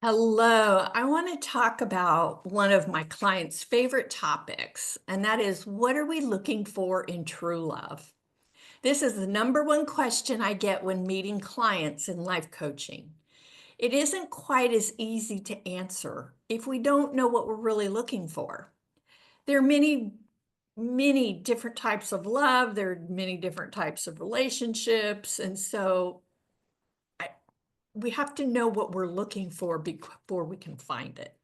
Hello, I want to talk about one of my clients' favorite topics, and that is what are we looking for in true love? This is the number one question I get when meeting clients in life coaching. It isn't quite as easy to answer if we don't know what we're really looking for. There are many different types of love, there are many different types of relationships, and so I, we have to know what we're looking for before we can find it.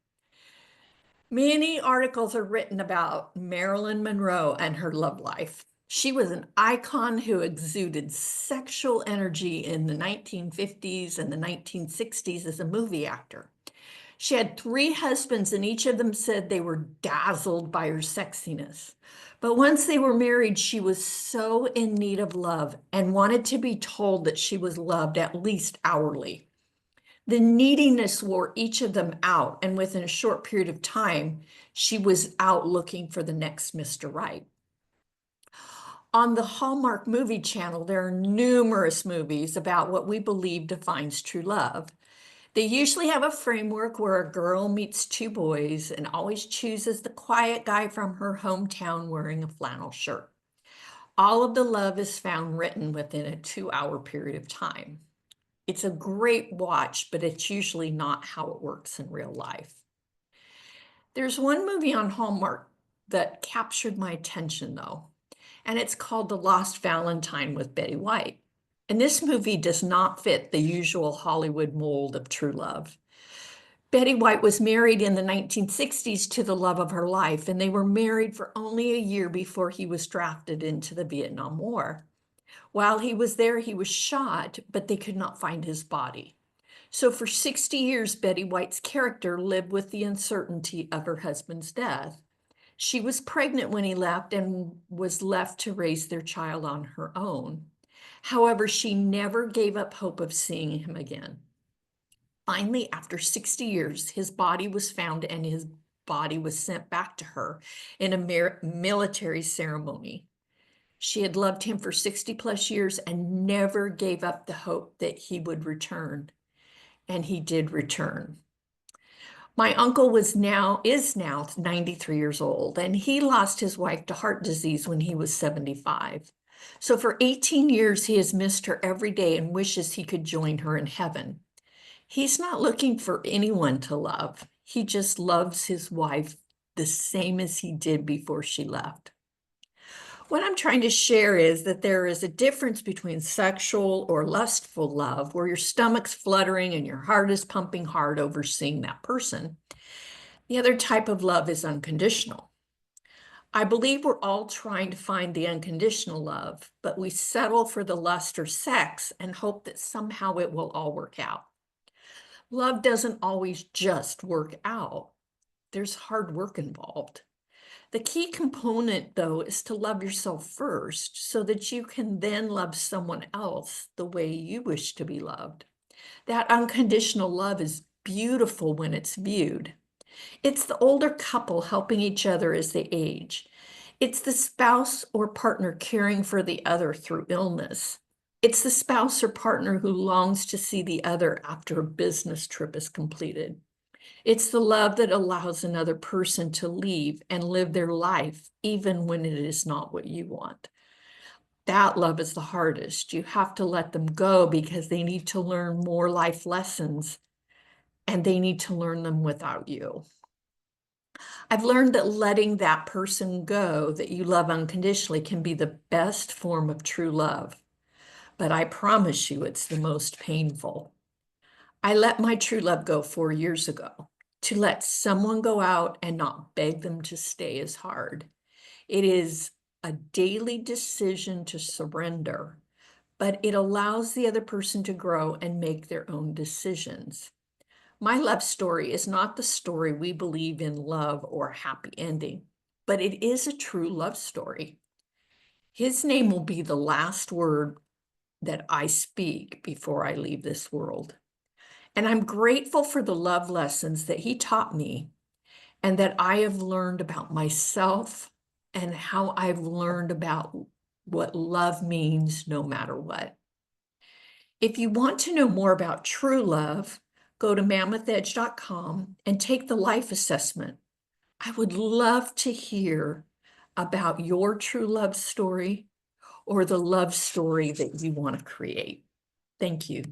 Many articles are written about Marilyn Monroe and her love life. She was an icon who exuded sexual energy in the 1950s and the 1960s as a movie actor. She had three husbands, and each of them said they were dazzled by her sexiness. But once they were married, she was so in need of love and wanted to be told that she was loved at least hourly. The neediness wore each of them out, and within a short period of time, she was out looking for the next Mr. Right. On the Hallmark movie channel, there are numerous movies about what we believe defines true love. They usually have a framework where a girl meets two boys and always chooses the quiet guy from her hometown wearing a flannel shirt. All of the love is found written within a 2-hour period of time. It's a great watch, but it's usually not how it works in real life. There's one movie on Hallmark that captured my attention, though, and it's called The Lost Valentine with Betty White. And this movie does not fit the usual Hollywood mold of true love. Betty White was married in the 1960s to the love of her life, and they were married for only a year before he was drafted into the Vietnam War. While he was there, he was shot, but they could not find his body. So for 60 years, Betty White's character lived with the uncertainty of her husband's death. She was pregnant when he left and was left to raise their child on her own. However, she never gave up hope of seeing him again. Finally, after 60 years, his body was found and his body was sent back to her in a military ceremony. She had loved him for 60 plus years and never gave up the hope that he would return. And he did return. My uncle is now 93 years old, and he lost his wife to heart disease when he was 75. So for 18 years, he has missed her every day and wishes he could join her in heaven. He's not looking for anyone to love. He just loves his wife the same as he did before she left. What I'm trying to share is that there is a difference between sexual or lustful love, where your stomach's fluttering and your heart is pumping hard over seeing that person. The other type of love is unconditional. I believe we're all trying to find the unconditional love, but we settle for the lust or sex and hope that somehow it will all work out. Love doesn't always just work out. There's hard work involved. The key component, though, is to love yourself first so that you can then love someone else the way you wish to be loved. That unconditional love is beautiful when it's viewed. It's the older couple helping each other as they age. It's the spouse or partner caring for the other through illness. It's the spouse or partner who longs to see the other after a business trip is completed. It's the love that allows another person to leave and live their life, even when it is not what you want. That love is the hardest. You have to let them go because they need to learn more life lessons, and they need to learn them without you. I've learned that letting that person go that you love unconditionally can be the best form of true love, but I promise you it's the most painful. I let my true love go 4 years ago. To let someone go out and not beg them to stay is hard. It is a daily decision to surrender, but it allows the other person to grow and make their own decisions. My love story is not the story we believe in love or happy ending, but it is a true love story. His name will be the last word that I speak before I leave this world. And I'm grateful for the love lessons that he taught me and that I have learned about myself and how I've learned about what love means no matter what. If you want to know more about true love, go to mammothedge.com and take the life assessment. I would love to hear about your true love story or the love story that you want to create. Thank you.